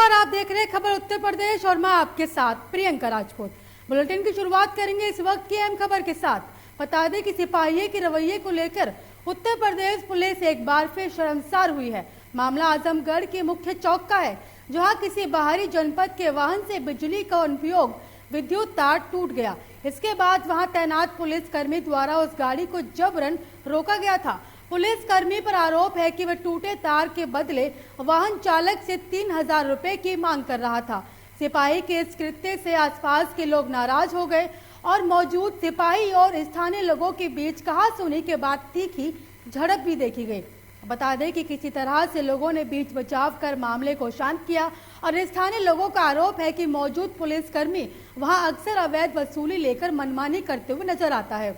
नमस्कार, आप देख रहे हैं खबर उत्तर प्रदेश और मैं आपके साथ प्रियंका राजपूत। बुलेटिन की शुरुआत करेंगे इस वक्त की अहम खबर के साथ। बता दें कि सिपाहियों के रवैये को लेकर उत्तर प्रदेश पुलिस एक बार फिर शर्मसार हुई है। मामला आजमगढ़ के मुख्य चौक का है, जहां किसी बाहरी जनपद के वाहन से बिजली का अनुप्रयोग विद्युत तार टूट गया। इसके बाद वहां तैनात पुलिस कर्मी द्वारा उस गाड़ी को जबरन रोका गया था। पुलिस कर्मी पर आरोप है कि वह टूटे तार के बदले वाहन चालक से 3000 रुपए की मांग कर रहा था। सिपाही के इस कृत्य से आसपास के लोग नाराज हो गए और मौजूद सिपाही और स्थानीय लोगों के बीच कहासुनी के बाद तीखी झड़प भी देखी गई। बता दें कि किसी तरह से लोगों ने बीच बचाव कर मामले को शांत किया और स्थानीय लोगों का आरोप है कि मौजूद पुलिसकर्मी वहां अक्सर अवैध वसूली लेकर मनमानी करते हुए नजर आता है।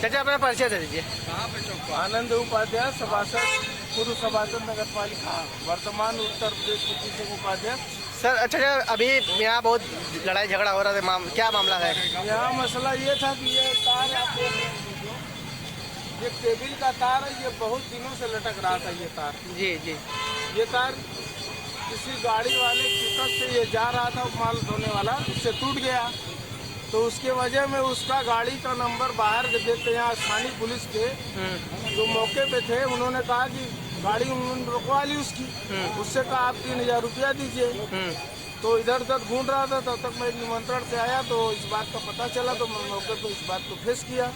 चाचा अपना परिचय दे दीजिए। आनंद उपाध्याय, सभासद, पूर्व सभासद नगर पालिका, वर्तमान उत्तर प्रदेश के उपाध्यक्ष। सर अच्छा, अभी यहाँ बहुत लड़ाई झगड़ा हो रहा था, क्या मामला है? यहाँ मसला ये था कि ये तार आप ये केबिल का तार है, ये बहुत दिनों से लटक रहा था। ये तार जी जी, ये तार किसी गाड़ी वाले पिकअप से ये जा रहा था, माल ढोने वाला, उससे टूट गया। तो उसके वजह में उसका गाड़ी का नंबर बाहर देते यहाँ स्थानीय पुलिस के जो मौके पे थे, उन्होंने कहा कि गाड़ी उन्होंने रुकवा ली उसकी। उससे कहा आप 3000 रुपया दीजिए। तो इधर उधर ढूंढ रहा था, तब तक मैं निमंत्रण से आया तो इस बात का पता चला, तो मैं मौके पे इस बात को फेस किया।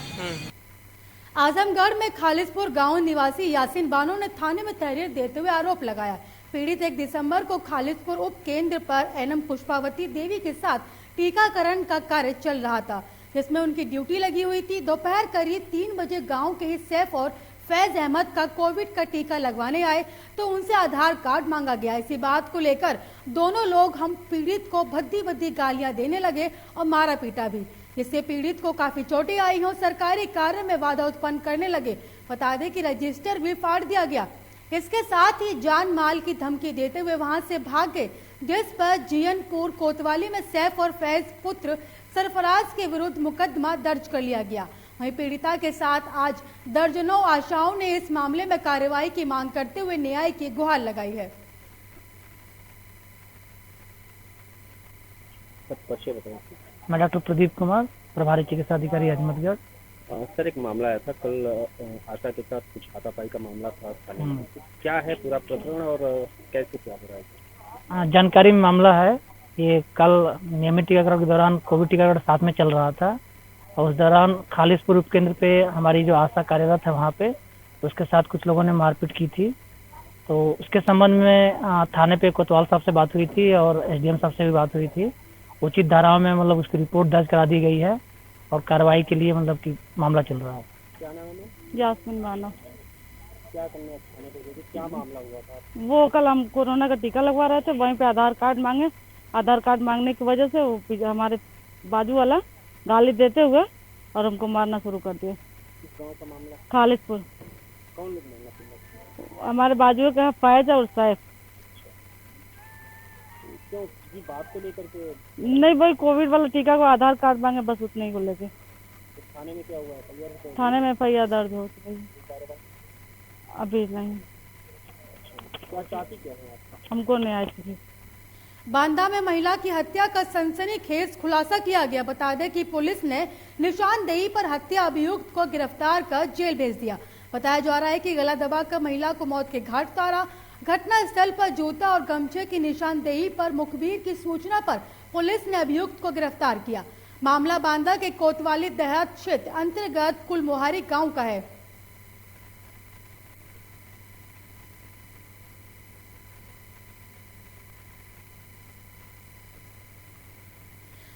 आजमगढ़ में खालिसपुर गांव निवासी यासीन बानो ने थाने में तहरीर देते हुए आरोप लगाया। पीड़ित 1 दिसंबर को खालिसपुर उप केंद्र पर एनएम पुष्पावती देवी के साथ टीकाकरण का कार्य चल रहा था, जिसमें उनकी ड्यूटी लगी हुई थी। दोपहर करीब 3 बजे गांव के ही सैफ और फैज अहमद का कोविड का टीका लगवाने आए तो उनसे आधार कार्ड मांगा गया। इसी बात को लेकर दोनों लोग हम पीड़ित को भद्दी गालियां देने लगे और मारा पीटा भी, जिससे पीड़ित को काफी चोटें आई हो। सरकारी कार्य में बाधा उत्पन्न करने लगे। बता दें कि रजिस्टर भी फाड़ दिया गया। इसके साथ ही जान माल की धमकी देते हुए वहां से भाग गए, जिस पर जीयनपुर कोतवाली में सैफ और फैज पुत्र सरफराज के विरुद्ध मुकदमा दर्ज कर लिया गया। वहीं पीड़िता के साथ आज दर्जनों आशाओं ने इस मामले में कार्रवाई की मांग करते हुए न्याय की गुहार लगाई है। मैं डॉक्टर प्रदीप कुमार, प्रभारी चिकित्सा अधिकारी अजमतगढ़। सर, एक मामला आया था कल, आशा के साथ कुछ हाथापाई का मामला था। क्या है पूरा प्रकरण और कैसे क्या हो रहा है? जानकारी में मामला है, ये कल नियमित टीकाकरण के दौरान कोविड टीकाकरण साथ में चल रहा था और उस दौरान खालिसपुर उपकेंद्र पे हमारी जो आशा कार्यरत है वहाँ पे उसके साथ कुछ लोगों ने मारपीट की थी। तो उसके संबंध में थाने पे कोतवाल साहब से बात हुई थी और एसडीएम साहब से भी बात हुई थी। उचित धाराओं में मतलब उसकी रिपोर्ट दर्ज करा दी गई है और कार्रवाई के लिए मतलब कि मामला चल रहा है। क्या नाम है? यास्मीन बानो। क्या करने थाने पे क्या मामला हुआ था? वो कल हम कोरोना का टीका लगवा रहे थे, वहीं पे आधार कार्ड मांगे। आधार कार्ड मांगने की वजह से वो हमारे बाजू वाला गाली देते हुए और हमको मारना शुरू कर दिया। किस गाँव का मामला? खालिसपुर। कौन लोग मांगा? हमारे बाजू का फैज और सैफ। क्यों बात को लेकर के? नहीं, वही कोविड वाला टीका को आधार कार्ड मांगे, बस उतने ही को लेके। थाने में क्या हुआ है? थाने में FIR दर्ज हो चुकी है। अभी नहीं। क्या चाहती क्या है? हमको न्याय चाहिए। बांदा में महिला की हत्या का सनसनीखेज खुलासा किया गया। बता दें कि पुलिस ने निशानदेही पर हत्या अभियुक्त को गिरफ्तार कर जेल भेज दिया। बताया जा रहा है कि गला दबाकर महिला को मौत के घाट उतारा। घटना स्थल पर जूता और गमछे की निशानदेही पर मुखबिर की सूचना पर पुलिस ने अभियुक्त को गिरफ्तार किया। मामला बांदा के कोतवाली देहात क्षेत्र अंतर्गत कुलमोहारी गांव का है।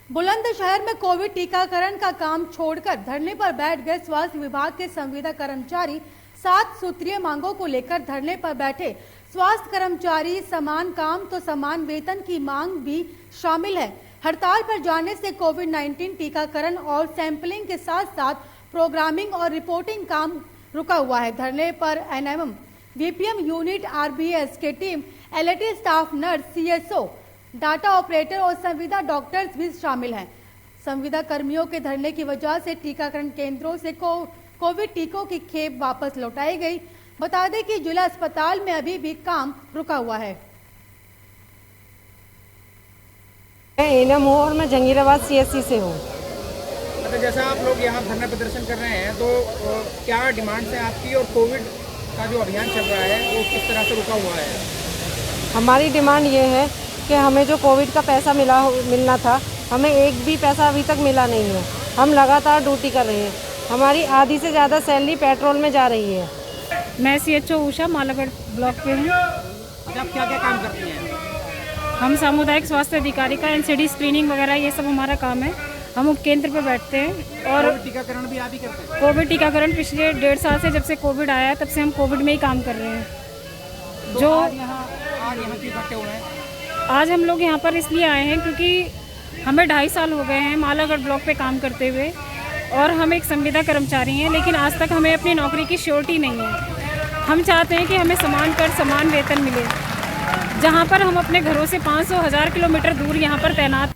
बुलंदशहर में कोविड टीकाकरण का काम छोड़कर धरने पर बैठ गए स्वास्थ्य विभाग के संविदा कर्मचारी। 7 सूत्रीय मांगों को लेकर धरने पर बैठे स्वास्थ्य कर्मचारी समान काम तो समान वेतन की मांग भी शामिल है। हड़ताल पर जाने से कोविड-19 टीकाकरण और सैंपलिंग के साथ साथ प्रोग्रामिंग और रिपोर्टिंग काम रुका हुआ है। धरने पर एनएम, बीपीएम यूनिट, आरबीएस के team, LAT staff, nurse, CSO, data operator और संविदा डॉक्टर्स भी शामिल हैं। संविदा कर्मियों के धरने की वजह से टीकाकरण केंद्रों से कोविड टीकों की खेप वापस लौटाई गई। बता दें कि जिला अस्पताल में अभी भी काम रुका हुआ है। मैं एनम हूँ और मैं जंगीराबाद CSC से हूँ। अच्छा, जैसा आप लोग यहाँ धरना प्रदर्शन कर रहे हैं तो क्या डिमांड्स हैं आपकी, और कोविड का जो अभियान चल रहा है वो किस तरह से रुका हुआ है? हमारी डिमांड ये है कि हमें जो कोविड का पैसा मिलना था, हमें एक भी पैसा अभी तक मिला नहीं है। हम लगातार ड्यूटी कर रहे हैं, हमारी आधी से ज़्यादा सैलरी पेट्रोल में जा रही है। मैं CHO उषा मालागढ़ ब्लॉक पे हूँ। अच्छा, आप क्या क्या काम करती हैं? हम सामुदायिक स्वास्थ्य अधिकारी का NCD स्क्रीनिंग वगैरह ये सब हमारा काम है। हम उपकेंद्र पे बैठते हैं और कोविड टीकाकरण भी आप ही करते हैं? कोविड टीकाकरण पिछले 1.5 साल से, जब से कोविड आया है तब से हम कोविड में ही काम कर रहे हैं। तो जो आज यहाँ क्यों इकट्ठे हुए हैं? आज हम लोग यहाँ पर इसलिए आए हैं क्योंकि हमें 2.5 साल हो गए हैं मालागढ़ ब्लॉक पे काम करते हुए, और हम एक संविदा कर्मचारी हैं, लेकिन आज तक हमें अपनी नौकरी की श्योरिटी नहीं है। हम चाहते हैं कि हमें समान कर समान वेतन मिले, जहाँ पर हम अपने घरों से 500-1000 किलोमीटर दूर यहाँ पर तैनात।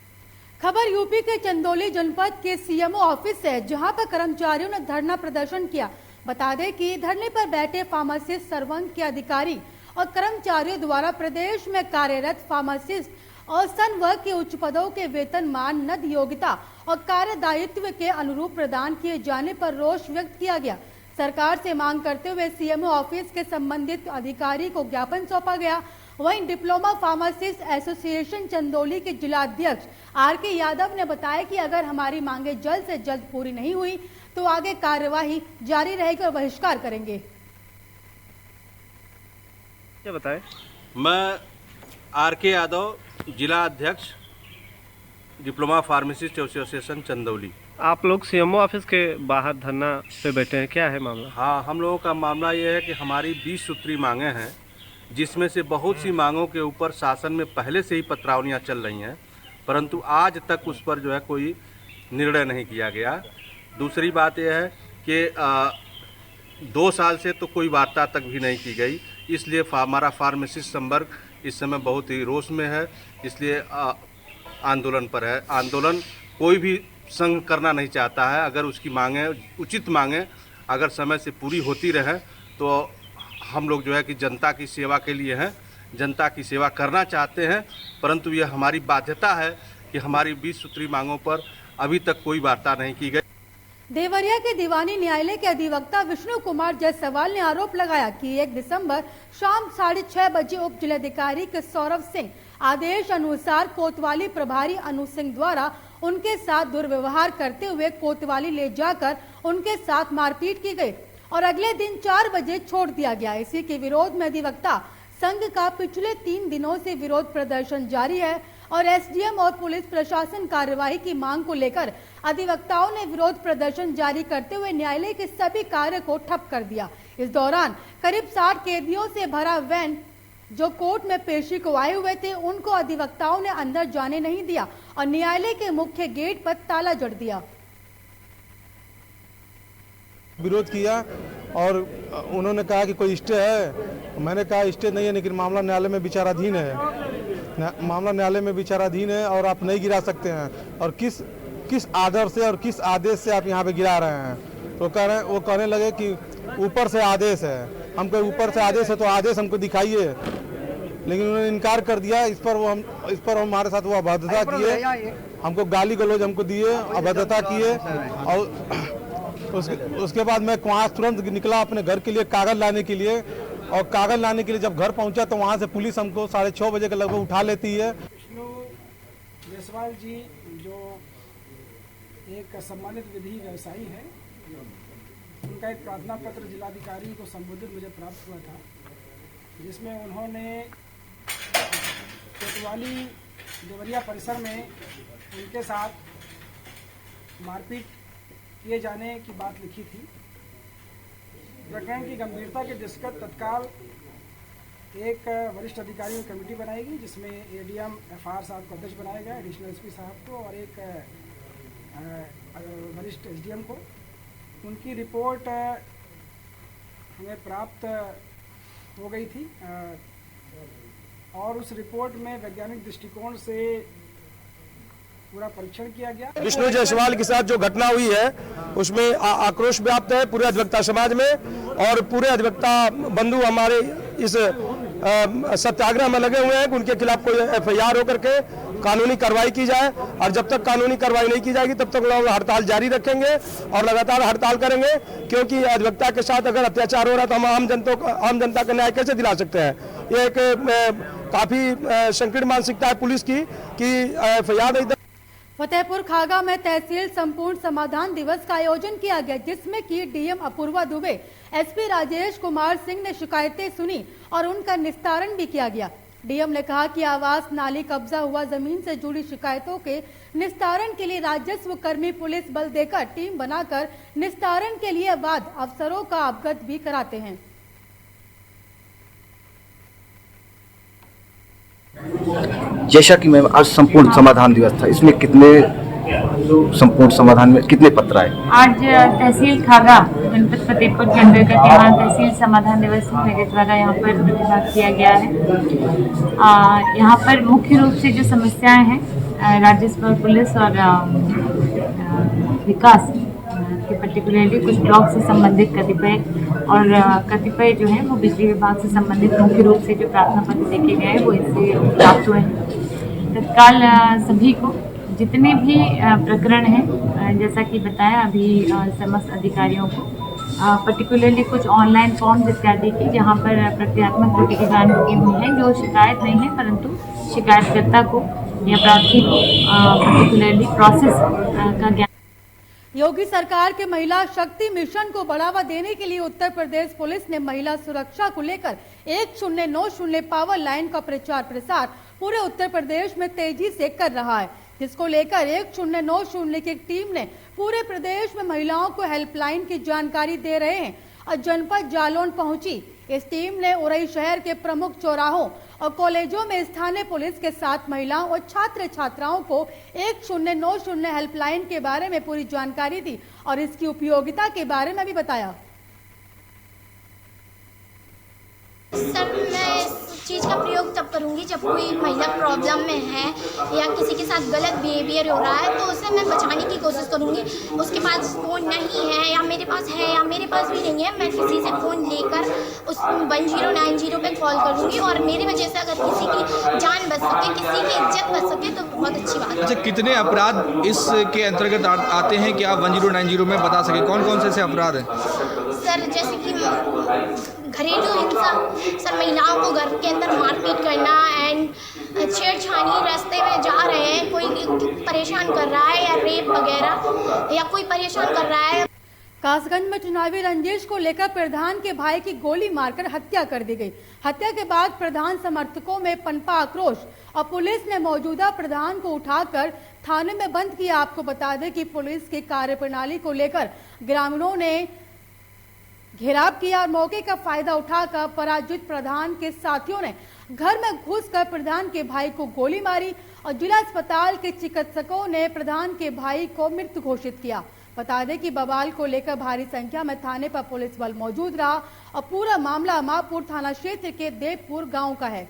खबर यूपी के चंदौली जनपद के CMO ऑफिस से, जहां पर कर्मचारियों ने धरना प्रदर्शन किया। बता दें कि धरने पर बैठे फार्मासिस्ट सर्वंग के अधिकारी और कर्मचारियों द्वारा प्रदेश में कार्यरत फार्मासिस्ट और संवर्ग के उच्च पदों के वेतन मान नद योग्यता और कार्य दायित्व के अनुरूप प्रदान किए जाने पर रोष व्यक्त किया गया। सरकार से मांग करते हुए CMO ऑफिस के संबंधित अधिकारी को ज्ञापन सौंपा गया। वहीं डिप्लोमा फार्मासिस्ट एसोसिएशन चंदौली के जिला अध्यक्ष RK यादव ने बताया कि अगर हमारी मांगे जल्द से जल्द पूरी नहीं हुई तो आगे कार्यवाही जारी रहेगी और बहिष्कार करेंगे। क्या बताएं? मैं RK यादव, जिला अध्यक्ष डिप्लोमा फार्मासिस्ट एसोसिएशन चंदौली। आप लोग CMO ऑफिस के बाहर धरना पे बैठे हैं, क्या है मामला? हाँ, हम लोगों का मामला ये है कि हमारी 20 सूत्री मांगे हैं, जिसमें से बहुत सी मांगों के ऊपर शासन में पहले से ही पत्रावलियाँ चल रही हैं, परंतु आज तक उस पर जो है कोई निर्णय नहीं किया गया। दूसरी बात यह है कि 2 साल से तो कोई वार्ता तक भी नहीं की गई, इसलिए हमारा फार्मासिस्ट संवर्ग इस समय बहुत ही रोष में है, इसलिए आंदोलन पर है। आंदोलन कोई भी संघ करना नहीं चाहता है। अगर उसकी मांगें, उचित मांगें अगर समय से पूरी होती रहें तो हम लोग जो है कि जनता की सेवा के लिए हैं, जनता की सेवा करना चाहते हैं, परंतु यह हमारी बाध्यता है कि हमारी 20 सूत्री मांगों पर अभी तक कोई वार्ता नहीं की गई। देवरिया के दीवानी न्यायालय के अधिवक्ता विष्णु कुमार जायसवाल ने आरोप लगाया कि 1 दिसंबर शाम 6:30 बजे उप जिलाधिकारी के सौरभ सिंह आदेश अनुसार कोतवाली प्रभारी अनु सिंह द्वारा उनके साथ दुर्व्यवहार करते हुए कोतवाली ले जाकर उनके साथ मारपीट की गई और अगले दिन 4 बजे छोड़ दिया गया। इसी के विरोध में अधिवक्ता संघ का पिछले 3 दिनों से विरोध प्रदर्शन जारी है और SDM और पुलिस प्रशासन कार्यवाही की मांग को लेकर अधिवक्ताओं ने विरोध प्रदर्शन जारी करते हुए न्यायालय के सभी कार्य को ठप कर दिया। इस दौरान करीब 60 कैदियों से भरा वैन जो कोर्ट में पेशी को आए हुए थे, उनको अधिवक्ताओं ने अंदर जाने नहीं दिया और न्यायालय के मुख्य गेट पर ताला जड़ दिया। विरोध किया और उन्होंने कहा कि कोई स्टे है। मैंने कहा स्टे नहीं है, लेकिन मामला न्यायालय में विचाराधीन है। मामला न्यायालय में विचाराधीन है और आप नहीं गिरा सकते हैं। और किस आदर से और किस आदेश से आप यहाँ पे गिरा रहे हैं? तो वो कहने लगे कि ऊपर से आदेश है। हमको ऊपर से आदेश है तो आदेश हमको दिखाइए, लेकिन उन्होंने इनकार कर दिया। इस पर हमारे साथ वो अभद्रता किए, हमको गाली गलौज हमको दिए, अभद्रता किए। और उसके बाद मैं वहाँ तुरंत निकला अपने घर के लिए कागज लाने के लिए, और कागज लाने के लिए जब घर पहुंचा तो वहाँ से पुलिस हमको 6:30 बजे के लगभग उठा लेती है। विष्णु जायसवाल जी जो एक सम्मानित विधि व्यवसायी है, उनका एक प्रार्थना पत्र जिलाधिकारी को संबोधित मुझे प्राप्त हुआ था, जिसमें उन्होंने कोतवाली देवरिया परिसर में उनके साथ मारपीट किए जाने की बात लिखी थी। प्रकरण की गंभीरता के दृष्टिगत तत्काल एक वरिष्ठ अधिकारियों की कमेटी बनाएगी, जिसमें ADM FR साहब को अध्यक्ष बनाया गया, एडिशनल SP साहब को और एक वरिष्ठ SDM को। उनकी रिपोर्ट हमें प्राप्त हो गई थी और उस रिपोर्ट में वैज्ञानिक दृष्टिकोण से पूरा परीक्षण किया गया। विष्णु जायसवाल के साथ जो घटना हुई है उसमें आक्रोश व्याप्त है पूरे अधिवक्ता समाज में, और पूरे अधिवक्ता बंधु हमारे इस सत्याग्रह में लगे हुए हैं कि उनके खिलाफ कोई FIR होकर के कानूनी कार्रवाई की जाए, और जब तक कानूनी कार्रवाई नहीं की जाएगी तब तक लोग हड़ताल जारी रखेंगे और लगातार हड़ताल करेंगे, क्योंकि अधिवक्ता के साथ अगर अत्याचार हो रहा है तो हम आम जनता का न्याय कैसे दिला सकते हैं। ये एक काफी संकीर्ण मानसिकता है पुलिस की कि FIR नहीं। फतेहपुर खागा में तहसील संपूर्ण समाधान दिवस का आयोजन किया गया, जिसमें कि DM अपूर्वा दुबे, SP राजेश कुमार सिंह ने शिकायतें सुनी और उनका निस्तारण भी किया गया। DM ने कहा कि आवास नाली कब्जा हुआ जमीन से जुड़ी शिकायतों के निस्तारण के लिए राजस्व कर्मी पुलिस बल देकर टीम बनाकर निस्तारण के लिए बाद अफसरों का अवगत भी कराते हैं। जैसा कि मैं आज संपूर्ण समाधान दिवस था, इसमें कितने संपूर्ण समाधान में कितने पत्र आए? आज तहसील खागा जनपद फतेहपुर के अंतर्गत यहाँ तहसील समाधान दिवस मेरे द्वारा यहाँ पर प्रतिभाग किया गया है। यहाँ पर मुख्य रूप से जो समस्याएं हैं राजस्व और पुलिस और विकास के पर्टिकुलरली कुछ ब्लॉक से संबंधित कतिपय जो है वो बिजली विभाग से संबंधित मुख्य रूप से जो प्रार्थना पत्र देखे गए हैं वो इससे प्राप्त हुए हैं। तत्काल सभी को जितने भी प्रकरण हैं जैसा कि बताया अभी समस्त अधिकारियों को पर्टिकुलरली कुछ ऑनलाइन फॉर्म्स इत्यादि की जहां पर प्रक्रियात्मक त्रुटि की जानकारी हुई है, जो शिकायत नहीं है परंतु शिकायतकर्ता को या प्रार्थी को पर्टिकुलरली प्रोसेस का ज्ञान। योगी सरकार के महिला शक्ति मिशन को बढ़ावा देने के लिए उत्तर प्रदेश पुलिस ने महिला सुरक्षा को लेकर 1090 पावर लाइन का प्रचार प्रसार पूरे उत्तर प्रदेश में तेजी से कर रहा है, जिसको लेकर 1090 की टीम ने पूरे प्रदेश में महिलाओं को हेल्पलाइन की जानकारी दे रहे हैं और जनपद जालौन पहुंची। इस टीम ने उरई शहर के प्रमुख चौराहों और कॉलेजों में स्थानीय पुलिस के साथ महिलाओं और छात्र छात्राओं को 1090 हेल्पलाइन के बारे में पूरी जानकारी दी और इसकी उपयोगिता के बारे में भी बताया। सर, मैं इस चीज़ का प्रयोग तब करूंगी जब कोई महिला प्रॉब्लम में है या किसी के साथ गलत बिहेवियर हो रहा है तो उसे मैं बचाने की कोशिश करूंगी। उसके पास फ़ोन नहीं है या मेरे पास है या मेरे पास भी नहीं है, मैं किसी से फ़ोन लेकर उस 1090 पे कॉल करूंगी और मेरी वजह से अगर किसी की जान बच सके, किसी की इज्जत बच सके तो बहुत अच्छी बात है। अच्छा, कितने अपराध इसके अंतर्गत आते हैं कि आप 1090 में बता सके, कौन कौन से ऐसे अपराध हैं? सर, जैसे कि घरेलू हिंसा, सर महिलाओं को घर के अंदर मारपीट करना एंड छेड़छाड़ी, रास्ते में जा रहे हैं कोई परेशान कर रहा है या रेप वगैरह या कोई परेशान कर रहा है। कासगंज में चुनावी रंजिश को लेकर प्रधान के भाई की गोली मारकर हत्या कर दी गई। हत्या के बाद प्रधान समर्थकों में पनपा आक्रोश और पुलिस ने मौजूदा प्रधान को उठाकर थाने में बंद किया। आपको बता दें कि पुलिस की कार्यप्रणाली को लेकर ग्रामीणों ने घेराव किया और मौके का फायदा उठाकर पराजित प्रधान के साथियों ने घर में घुसकर प्रधान के भाई को गोली मारी और जिला अस्पताल के चिकित्सकों ने प्रधान के भाई को मृत घोषित किया। बता दें कि बवाल को लेकर भारी संख्या में थाने पर पुलिस बल मौजूद रहा और पूरा मामला अमापुर थाना क्षेत्र के देवपुर गांव का है।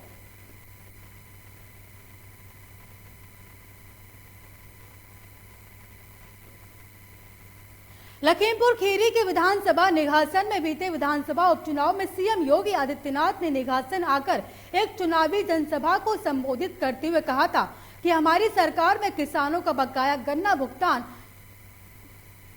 लखीमपुर खीरी के विधानसभा निघासन में बीते विधानसभा उपचुनाव में सीएम योगी आदित्यनाथ ने निघासन आकर एक चुनावी जनसभा को संबोधित करते हुए कहा था कि हमारी सरकार में किसानों का बकाया गन्ना भुगतान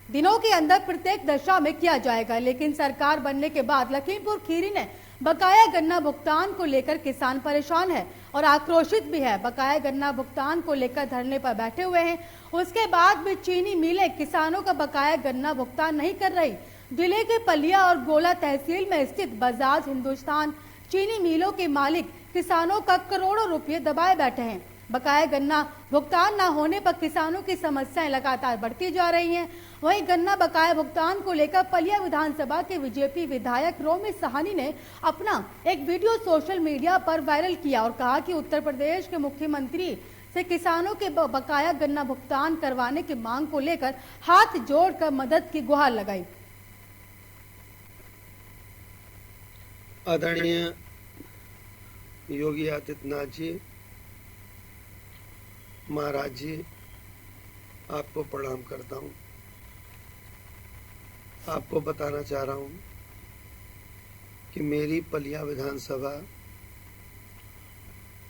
दिनों के अंदर प्रत्येक दशा में किया जाएगा। लेकिन सरकार बनने के बाद लखीमपुर खीरी ने बकाया गन्ना भुगतान को लेकर किसान परेशान है और आक्रोशित भी है। बकाया गन्ना भुगतान को लेकर धरने पर बैठे हुए हैं। उसके बाद भी चीनी मिलें किसानों का बकाया गन्ना भुगतान नहीं कर रही। जिले के पलिया और गोला तहसील में स्थित बजाज हिंदुस्तान चीनी मिलों के मालिक किसानों का करोड़ों रुपये दबाए बैठे हैं। बकाया गन्ना भुगतान न होने पर किसानों की समस्याएं लगातार बढ़ती जा रही हैं। वहीं गन्ना बकाया भुगतान को लेकर पलिया विधानसभा के बीजेपी विधायक रोमी साहनी ने अपना एक वीडियो सोशल मीडिया पर वायरल किया और कहा कि उत्तर प्रदेश के मुख्यमंत्री से किसानों के बकाया गन्ना भुगतान करवाने की मांग को लेकर हाथ जोड़कर मदद की गुहार लगाई। आदरणीय योगी आदित्यनाथ जी महाराज जी, आपको प्रणाम करता हूं। आपको बताना चाह रहा हूं कि मेरी पलिया विधानसभा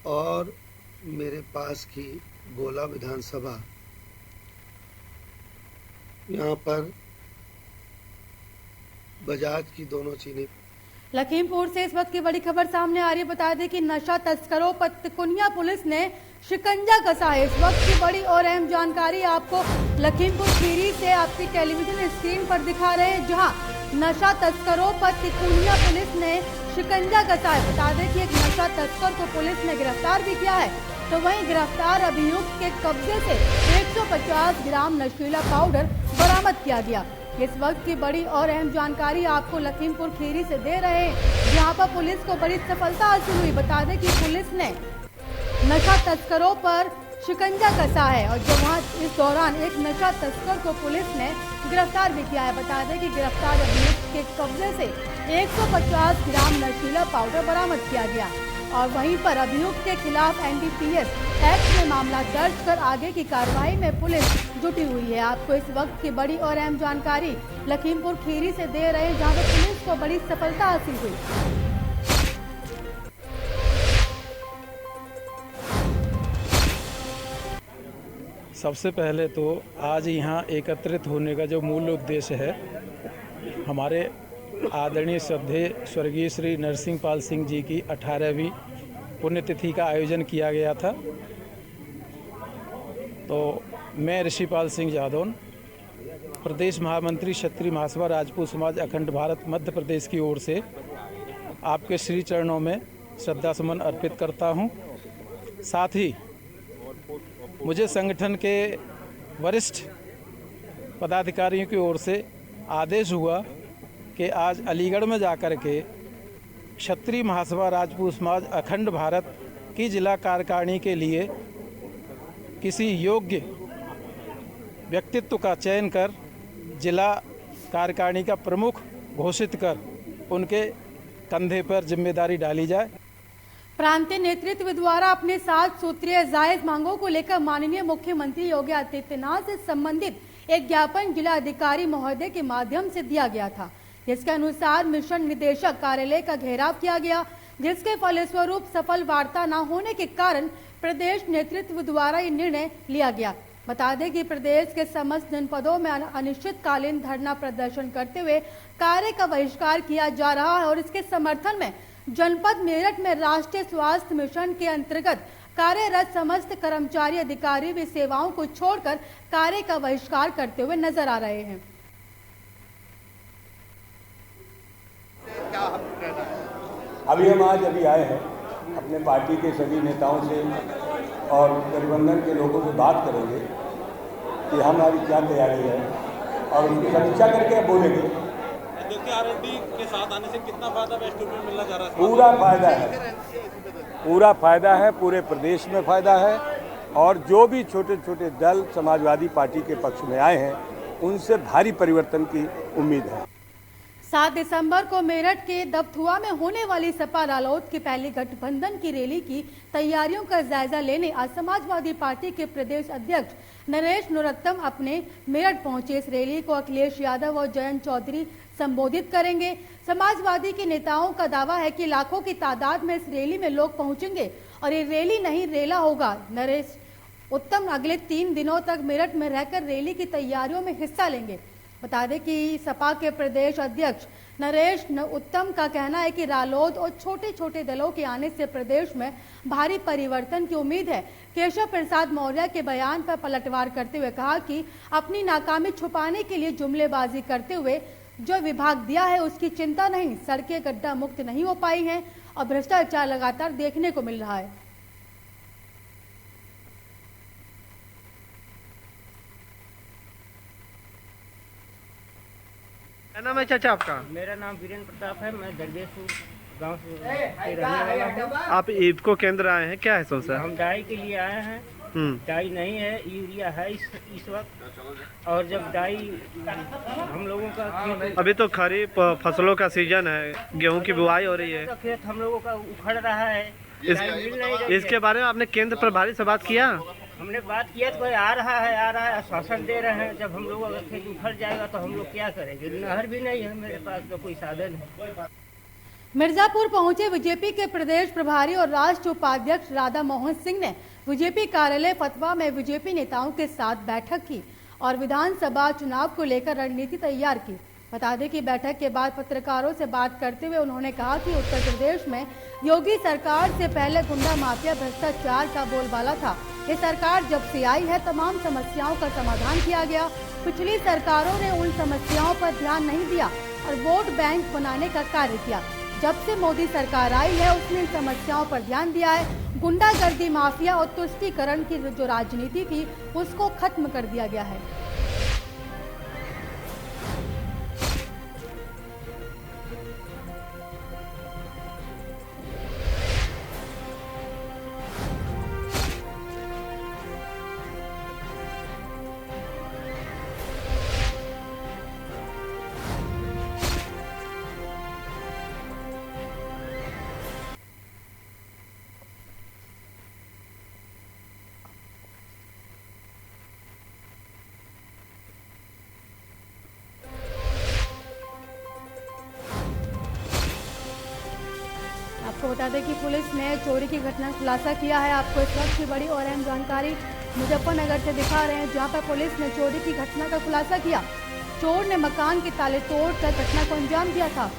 और मेरे पास की गोला विधानसभा, यहाँ पर बजाज की दोनों चीनी। लखीमपुर से इस वक्त की बड़ी खबर सामने आ रही है। बता दें कि नशा तस्करों पर तिकोनिया पुलिस ने शिकंजा कसा है। इस वक्त की बड़ी और अहम जानकारी आपको लखीमपुर खीरी से आपकी टेलीविजन स्क्रीन पर दिखा रहे हैं, जहां नशा तस्करों पर तिकोनिया पुलिस ने शिकंजा कसा है। बता दें कि एक नशा तस्कर को पुलिस ने गिरफ्तार भी किया है, तो वहीं गिरफ्तार अभियुक्त के कब्जे से 150 ग्राम नशीला पाउडर बरामद किया गया। इस वक्त की बड़ी और अहम जानकारी आपको लखीमपुर खीरी से दे रहे हैं, जहां पर पुलिस को बड़ी सफलता हासिल हुई। बता दें कि पुलिस ने नशा तस्करों पर शिकंजा कसा है और जहां इस दौरान एक नशा तस्कर को पुलिस ने गिरफ्तार भी किया है। बता दें कि गिरफ्तार अभियुक्त के कब्जे से 150 ग्राम नशीला पाउडर बरामद किया गया और वहीं पर अभियुक्त के खिलाफ NDPS एक्ट में मामला दर्ज कर आगे की कार्रवाई में पुलिस जुटी हुई है। आपको इस वक्त की बड़ी और अहम जानकारी लखीमपुर खीरी से दे रहे हैं, जहां पर पुलिस को बड़ी सफलता हासिल हुई। सबसे पहले तो आज यहाँ एकत्रित होने का जो मूल उद्देश्य है, हमारे आदरणीय श्रद्धेय स्वर्गीय श्री नरसिंह पाल सिंह जी की 18वीं पुण्यतिथि का आयोजन किया गया था। तो मैं ऋषिपाल सिंह जादौन, प्रदेश महामंत्री क्षत्रिय महासभा राजपूत समाज अखंड भारत मध्य प्रदेश की ओर से आपके श्री चरणों में श्रद्धा सुमन अर्पित करता हूं। साथ ही मुझे संगठन के वरिष्ठ पदाधिकारियों की ओर से आदेश हुआ कि आज अलीगढ़ में जाकर के क्षत्रिय महासभा राजपूत समाज अखंड भारत की जिला कार्यकारिणी के लिए किसी योग्य व्यक्तित्व का चयन कर जिला कार्यकारिणी का प्रमुख घोषित कर उनके कंधे पर जिम्मेदारी डाली जाए। प्रांतीय नेतृत्व द्वारा अपने 7 सूत्रीय जायज मांगों को लेकर माननीय मुख्यमंत्री योगी आदित्यनाथ से संबंधित एक ज्ञापन जिला अधिकारी महोदय के माध्यम से दिया गया था, जिसके अनुसार मिशन निदेशक कार्यालय का घेराव किया गया, जिसके फलस्वरूप सफल वार्ता न होने के कारण प्रदेश नेतृत्व द्वारा ये निर्णय लिया गया। बता दें कि प्रदेश के समस्त जनपदों में अनिश्चितकालीन धरना प्रदर्शन करते हुए कार्य का बहिष्कार किया जा रहा है और इसके समर्थन में जनपद मेरठ में राष्ट्रीय स्वास्थ्य मिशन के अंतर्गत कार्यरत समस्त कर्मचारी अधिकारी भी सेवाओं को छोड़कर कार्य का बहिष्कार करते हुए नजर आ रहे हैं। अभी हम आज आए हैं अपने पार्टी के सभी नेताओं से और गठबंधन के लोगों से बात करेंगे कि हमारी क्या तैयारी है और उनकी समीक्षा करके बोलेंगे। आरएनडी के साथ आने से कितना फायदा वेस्ट में मिलना जा रहा है? पूरा फायदा है, पूरा फायदा है, पूरे प्रदेश में फायदा है और जो भी छोटे छोटे दल समाजवादी पार्टी के पक्ष में आए हैं उनसे भारी परिवर्तन की उम्मीद है। 7 दिसंबर को मेरठ के दबथुआ में होने वाली सपा रालोद की पहली गठबंधन की रैली की तैयारियों का जायजा लेने आज समाजवादी पार्टी के प्रदेश अध्यक्ष नरेश नरोत्तम अपने मेरठ पहुंचे। इस रैली को अखिलेश यादव और जयंत चौधरी संबोधित करेंगे। समाजवादी के नेताओं का दावा है कि लाखों की तादाद में इस रैली में लोग पहुंचेंगे और ये रैली नहीं रेला होगा। नरेश उत्तम अगले 3 दिनों तक मेरठ में रहकर रैली की तैयारियों में हिस्सा लेंगे। बता दें कि सपा के प्रदेश अध्यक्ष नरेश उत्तम का कहना है कि रालोद और छोटे छोटे दलों के आने से प्रदेश में भारी परिवर्तन की उम्मीद है। केशव प्रसाद मौर्य के बयान पर पलटवार करते हुए कहा कि अपनी नाकामी छुपाने के लिए जुमलेबाजी करते हुए जो विभाग दिया है उसकी चिंता नहीं, सड़कें गड्ढा मुक्त नहीं हो पाई हैं और भ्रष्टाचार लगातार देखने को मिल रहा है। क्या नाम है चाचा आपका? मेरा नाम वीरेंद्र प्रताप है, मैं जगदेशपुर गांव से रहने वाला हूँ। आप ईदको केंद्र आए हैं, क्या है समस्या? हम डाई के लिए आए हैं, डाई नहीं है, यूरिया है इस वक्त। और जब डाई हम लोगों का अभी तो खरीफ फसलों का सीजन है, गेहूं की बुआई हो रही है, तो खेत हम लोगों का उखड़ रहा है, इसके बारे में आपने केंद्र प्रभारी से बात किया? हमने बात किया तो कोई आ रहा है आश्वासन दे रहे हैं। जब हम लोग अगर खेत उखड़ जाएगा तो हम लोग क्या करेंगे? नहर भी नहीं है मेरे पास, तो कोई साधन है। मिर्जापुर पहुंचे बीजेपी के प्रदेश प्रभारी और राष्ट्रीय उपाध्यक्ष राधा मोहन सिंह ने बीजेपी कार्यालय फतवा में बीजेपी नेताओं के साथ बैठक की और विधानसभा चुनाव को लेकर रणनीति तैयार की। बता दें कि बैठक के बाद पत्रकारों से बात करते हुए उन्होंने कहा कि उत्तर प्रदेश में योगी सरकार से पहले गुंडा माफिया भ्रष्टाचार का बोलबाला था। ये सरकार जब से आई है तमाम समस्याओं का समाधान किया गया। पिछली सरकारों ने उन समस्याओं पर ध्यान नहीं दिया और वोट बैंक बनाने का कार्य किया। जब से मोदी सरकार आई है उसने इन समस्याओं पर ध्यान दिया है। गुंडागर्दी, माफिया और तुष्टीकरण की जो राजनीति थी उसको खत्म कर दिया गया है। आपको बता दें कि पुलिस ने चोरी की घटना का खुलासा किया है। आपको इस वक्त की बड़ी और अहम जानकारी मुजफ्फरनगर से दिखा रहे हैं, जहां पर पुलिस ने चोरी की घटना का खुलासा किया। चोर ने मकान के ताले तोड़कर घटना को अंजाम दिया था।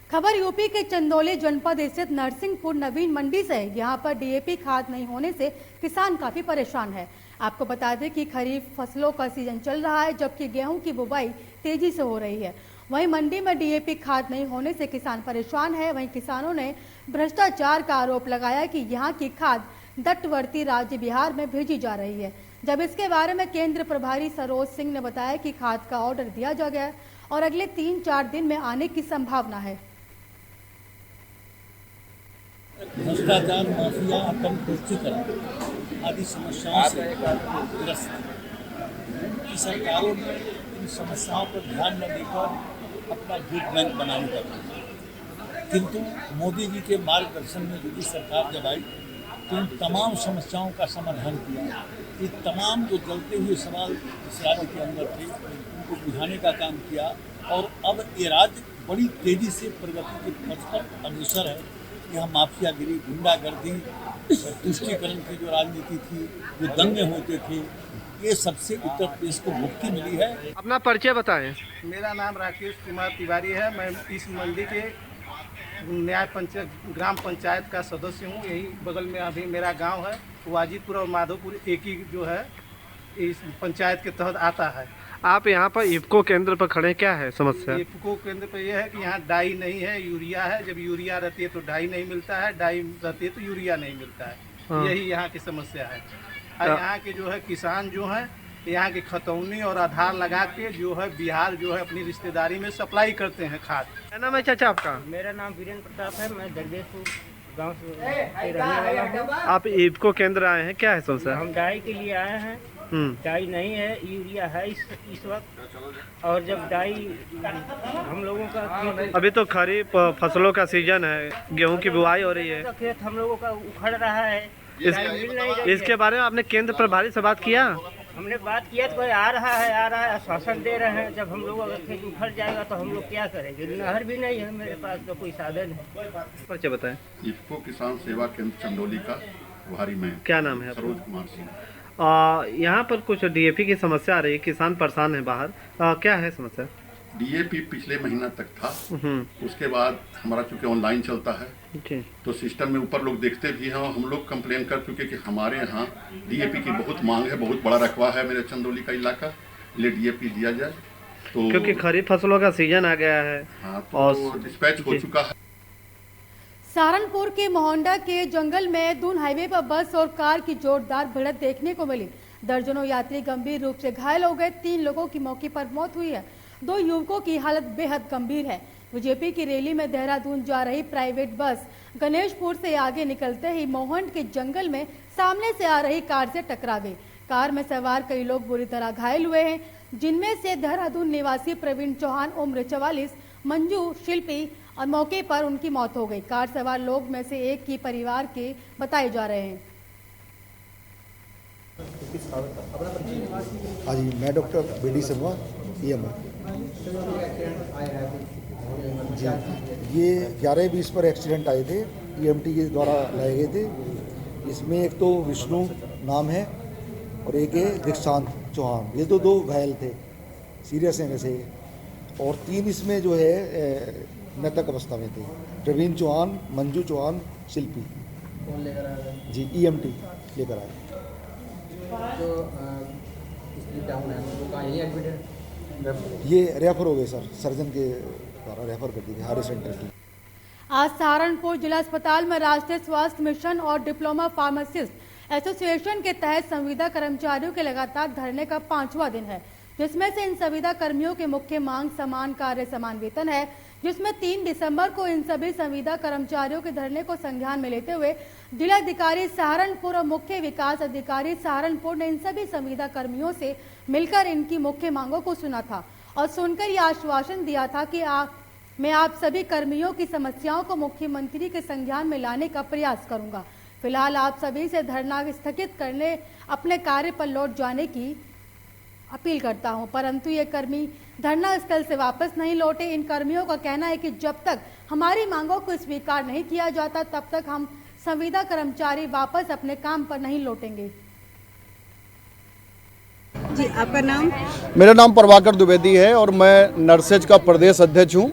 खबर यूपी के चंदौली जनपद स्थित नरसिंहपुर नवीन मंडी से। यहां पर डीएपी खाद नहीं होने से किसान काफी परेशान है। आपको बता दें कि खरीफ फसलों का सीजन चल रहा है, जबकि गेहूं की बुवाई तेजी से हो रही है। वहीं मंडी में डीएपी खाद नहीं होने से किसान परेशान है। वहीं किसानों ने भ्रष्टाचार का आरोप लगाया कि यहाँ की खाद तटवर्ती राज्य बिहार में भेजी जा रही है। जब इसके बारे में केंद्र प्रभारी सरोज सिंह ने बताया कि खाद का ऑर्डर दिया जा गया है और अगले 3-4 दिन में आने की संभावना है। भ्रष्टाचार, माफिया, आतंक, तुष्टीकरण आदि समस्याओं से ग्रस्त की सरकारों ने इन समस्याओं पर ध्यान न देकर अपना वोट बैंक बनाने का, किंतु मोदी जी के मार्गदर्शन में योगी सरकार जब आई तो इन तमाम समस्याओं का समाधान किया। ये तमाम जो जलते हुए सवाल इस राज्य के अंदर थे उनको बुझाने का काम किया और अब ये राज्य बड़ी तेजी से प्रगति के पथ पर अग्रसर है। यहाँ माफियागिरी, गुंडागर्दी, तुष्टीकरण की जो राजनीति थी, जो दंगे होते थे, ये सबसे उत्तर प्रदेश को मुक्ति मिली है। अपना परिचय बताएं। मेरा नाम राकेश कुमार तिवारी है। मैं इस मंडी के ग्राम पंचायत का सदस्य हूँ। यही बगल में अभी मेरा गांव है। वाजीपुर और माधोपुर एक ही जो है इस पंचायत के तहत आता है। आप यहाँ पर इफ्को केंद्र पर खड़े, क्या है समस्या? इफ्को केंद्र पर यह है कि यहाँ डाई नहीं है, यूरिया है। जब यूरिया रहती है तो डाई नहीं मिलता है, डाई रहती है तो यूरिया नहीं मिलता है। हाँ। यही यहाँ की समस्या है। और यहाँ के जो है किसान जो है यहाँ की खतौनी और आधार लगा के जो है बिहार जो है अपनी रिश्तेदारी में सप्लाई करते हैं खाद। क्या नाम है चाचा आपका? मेरा नाम वीरेंद्र प्रताप है। मैं जगदेशपुर गाँव से रहने वाला हूँ। आप इफ्को केंद्र आए हैं, क्या है समस्या? हम डाई के लिए आए हैं। डाई नहीं है, यूरिया है इस वक्त। और जब डाई हम लोगों का अभी तो खरीफ फसलों का सीजन है, गेहूं की बुआई हो रही है, तो खेत हम लोगों का उखड़ रहा है। इसके बारे में आपने केंद्र प्रभारी से बात किया? हमने बात किया तो कोई आ रहा है आश्वासन दे रहे हैं। जब हम लोग अगर खेत उखड़ जाएगा तो हम लोग क्या करेंगे? नहर भी नहीं है मेरे पास, तो कोई साधन है। परिचय बताएं। इफ्को किसान सेवा केंद्र चंदौली का प्रभारी मैं। क्या नाम है? सरोज कुमार सिंह। यहाँ पर कुछ डीएपी की समस्या आ रही है, किसान परेशान है बाहर। क्या है समस्या? डीएपी पिछले महीना तक था, उसके बाद हमारा चूंकि ऑनलाइन चलता है तो सिस्टम में ऊपर लोग देखते भी हैं और हम लोग कंप्लेन कर चुके कि हमारे यहाँ डीएपी की बहुत मांग है, बहुत बड़ा रकबा है मेरे चंदौली का इलाका, इसलिए डीएपी दिया जाए। तो क्योंकि खरीफ फसलों का सीजन आ गया है। हाँ, तो डिस्पैच हो चुका है। सहारनपुर के मोहंडा के जंगल में दून हाईवे पर बस और कार की जोरदार भिड़ंत देखने को मिली। दर्जनों यात्री गंभीर रूप से घायल हो गए। 3 लोगों की मौके पर मौत हुई है। 2 युवकों की हालत बेहद गंभीर है। बीजेपी की रैली में देहरादून जा रही प्राइवेट बस गणेशपुर से आगे निकलते ही मोहंड के जंगल में सामने से आ रही कार से टकरा गई। कार में सवार कई लोग बुरी तरह घायल हुए हैं, जिनमें से देहरादून निवासी प्रवीण चौहान उम्र 44, मंजू शिल्पी और मौके पर उनकी मौत हो गई। कार सवार लोग में से एक ही परिवार के बताए जा रहे हैं। हाँ जी, मैं डॉक्टर BD शर्मा EMR जी। ये 11:20 पर एक्सीडेंट आए थे, EMT के द्वारा लाए गए थे। इसमें एक तो विष्णु नाम है और एक है दीक्षांत चौहान। ये तो 2 घायल थे, सीरियस हैं वैसे, और 3 इसमें जो है मृतक अवस्था में थे। प्रवीण चौहान, मंजू चौहान, शिल्पी। कौन लेकर आया जी? EMT लेकर आए। जो डाउन है वो कहाँ यहीं एडमिट है? ये रेफर हो गए सर, सर्जन के द्वारा रेफर कर दिए हारे सेंटर की। आज सहारनपुर जिला अस्पताल में राष्ट्रीय स्वास्थ्य मिशन और डिप्लोमा फार्मासिस्ट एसोसिएशन के तहत संविदा कर्मचारियों के लगातार धरने का 5वां दिन है, जिसमें से इन संविदा कर्मियों के मुख्य मांग समान कार्य समान वेतन है, जिसमें 3 दिसंबर को इन सभी संविदा कर्मचारियों के धरने को संज्ञान में लेते हुए जिलाधिकारी सहारनपुर और मुख्य विकास अधिकारी सहारनपुर ने इन सभी संविदा कर्मियों से मिलकर इनकी मुख्य मांगों को सुना था और सुनकर ये आश्वासन दिया था कि मैं आप सभी कर्मियों की समस्याओं को मुख्यमंत्री के संज्ञान में लाने का प्रयास करूंगा। फिलहाल आप सभी से धरना स्थगित करने अपने कार्य पर लौट जाने की अपील करता हूं, परंतु ये कर्मी धरना स्थल से वापस नहीं लौटे। इन कर्मियों का कहना है कि जब तक हमारी मांगों को स्वीकार नहीं किया जाता तब तक हम संविदा कर्मचारी वापस अपने काम पर नहीं लौटेंगे। जी, आपका नाम? मेरा नाम प्रभाकर द्विवेदी है और मैं नर्सेज का प्रदेश अध्यक्ष हूं।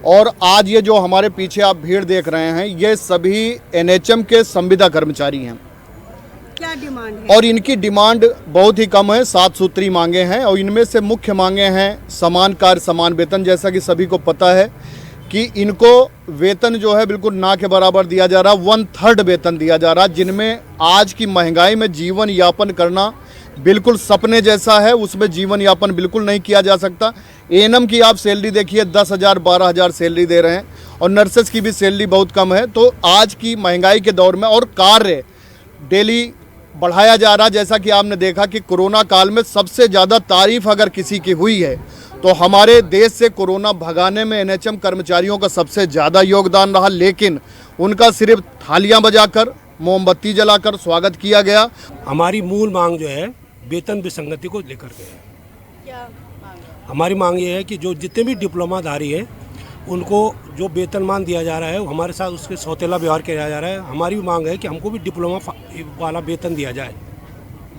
और आज ये जो हमारे पीछे आप भीड़ देख रहे हैं, ये सभी NHM के संविदा कर्मचारी हैं। क्या डिमांड है? और इनकी डिमांड बहुत ही कम है, 7 सूत्री मांगे हैं और इनमें से मुख्य मांगे हैं समान कार्य समान वेतन। जैसा कि सभी को पता है कि इनको वेतन जो है बिल्कुल ना के बराबर दिया जा रहा, 1/3 वेतन दिया जा रहा, जिनमें आज की महंगाई में जीवन यापन करना बिल्कुल सपने जैसा है। उसमें जीवन यापन बिल्कुल नहीं किया जा सकता। ANM की आप सैलरी देखिए 10,000 12,000 सैलरी दे रहे हैं और नर्सेस की भी सैलरी बहुत कम है। तो आज की महंगाई के दौर में और कार्य डेली बढ़ाया जा रहा, जैसा कि आपने देखा कि कोरोना काल में सबसे ज़्यादा तारीफ अगर किसी की हुई है तो हमारे देश से कोरोना भगाने में NHM कर्मचारियों का सबसे ज़्यादा योगदान रहा। लेकिन उनका सिर्फ थालियां बजाकर मोमबत्ती जलाकर स्वागत किया गया। हमारी मूल मांग जो है वेतन विसंगति को लेकर के है। क्या मांग है? हमारी मांग ये है कि जो जितने भी डिप्लोमाधारी हैं उनको जो वेतनमान दिया जा रहा है हमारे साथ उसके सौतेला व्यवहार किया जा रहा है। हमारी भी मांग है कि हमको भी डिप्लोमा वाला वेतन दिया जाए।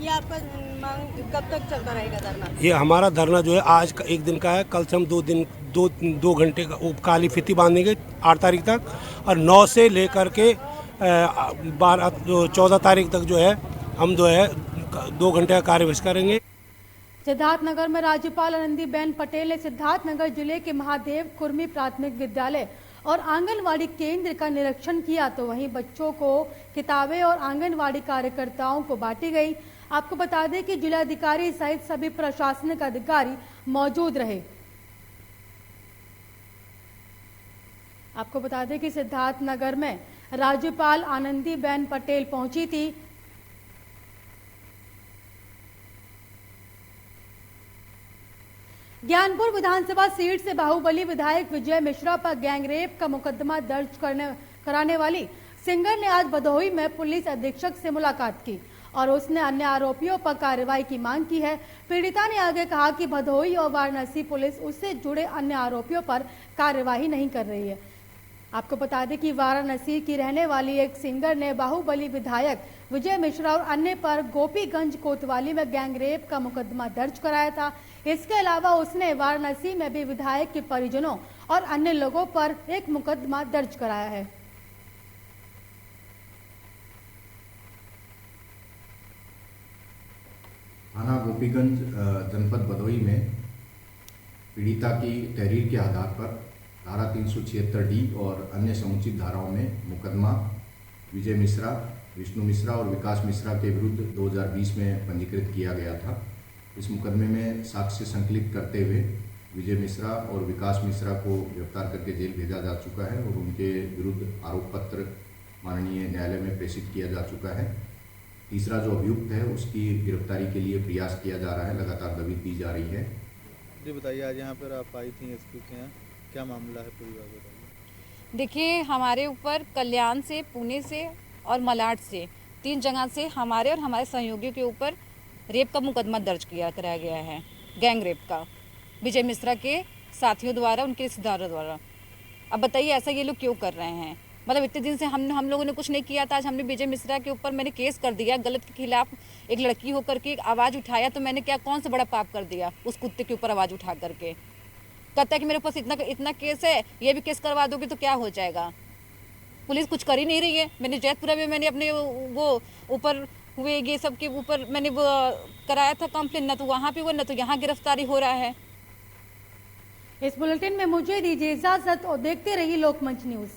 ये आपका मांग कब तक चलता रहेगा धरना? ये हमारा धरना जो है आज का 1 दिन का है, कल से हम 2 घंटे का काली फीती बांधेंगे 8 तारीख तक, और 9 से लेकर के 14 तारीख तक जो है हम 2 घंटे का कार्य बहिष्कार करेंगे। सिद्धार्थनगर में राज्यपाल आनंदीबेन पटेल ने सिद्धार्थनगर जिले के महादेव कुर्मी प्राथमिक विद्यालय और आंगनवाड़ी केंद्र का निरीक्षण किया, तो वहीं बच्चों को किताबें और आंगनवाड़ी कार्यकर्ताओं को बांटी गई। आपको बता दें कि जिलाधिकारी सहित सभी प्रशासनिक अधिकारी मौजूद रहे। आपको बता दें कि सिद्धार्थनगर में राज्यपाल आनंदीबेन पटेल पहुंची थी। ज्ञानपुर विधानसभा सीट से बाहुबली विधायक विजय मिश्रा पर गैंगरेप का मुकदमा दर्ज कराने वाली सिंगर ने आज भदोही में पुलिस अधीक्षक से मुलाकात की और उसने अन्य आरोपियों पर कार्रवाई की मांग की है। पीड़िता ने आगे कहा कि भदोही और वाराणसी पुलिस उससे जुड़े अन्य आरोपियों पर कार्रवाई नहीं कर रही है। आपको बता दें कि वाराणसी की रहने वाली एक सिंगर ने बाहुबली विधायक विजय मिश्रा और अन्य पर गोपीगंज कोतवाली में गैंगरेप का मुकदमा दर्ज कराया था। इसके अलावा उसने वाराणसी में भी विधायक के परिजनों और अन्य लोगों पर एक मुकदमा दर्ज कराया है। थाना गोपीगंज जनपद भदोही में पीड़िता की तहरीर के आधार पर धारा 376D और अन्य समुचित धाराओं में मुकदमा विजय मिश्रा, विष्णु मिश्रा और विकास मिश्रा के विरुद्ध 2020 में पंजीकृत किया गया था। इस मुकदमे में साक्ष्य संकलित करते हुए विजय मिश्रा और विकास मिश्रा को गिरफ्तार करके जेल भेजा जा चुका है और उनके विरुद्ध आरोप पत्र माननीय न्यायालय में प्रेषित किया जा चुका है। तीसरा जो अभियुक्त है उसकी गिरफ्तारी के लिए प्रयास किया जा रहा है, लगातार दबिश दी जा रही है। जी बताइए, आज यहाँ पर आप आई थी एसपी के यहाँ, क्या मामला है पूरी बात बताइए। देखिए, हमारे ऊपर कल्याण से, पुणे से और मलाड से 3 जगह से हमारे और हमारे सहयोगियों के ऊपर रेप का मुकदमा दर्ज कराया गया है, गैंग रेप का, विजय मिश्रा के साथियों द्वारा, उनके रिश्तेदारों द्वारा। अब बताइए ऐसा ये लोग क्यों कर रहे हैं? मतलब इतने दिन से हम लोगों ने कुछ नहीं किया था, आज हमने विजय मिश्रा के ऊपर मैंने केस कर दिया, गलत के खिलाफ एक लड़की होकर के आवाज़ उठाया, तो मैंने क्या कौन सा बड़ा पाप कर दिया उस कुत्ते के ऊपर आवाज़ उठा करके? कहता है कि मेरे पास इतना केस है, ये भी केस करवा दोगे तो क्या हो जाएगा? पुलिस कुछ कर ही नहीं रही है। मैंने जैतपुरा में मैंने अपने वो ऊपर हुए ये सब के ऊपर मैंने वो कराया था कंप्लेन, ना तो वहाँ पे हुआ ना तो यहाँ गिरफ्तारी हो रहा है। इस बुलेटिन में मुझे दीजिए इजाजत और देखते रहिए लोकमंच न्यूज।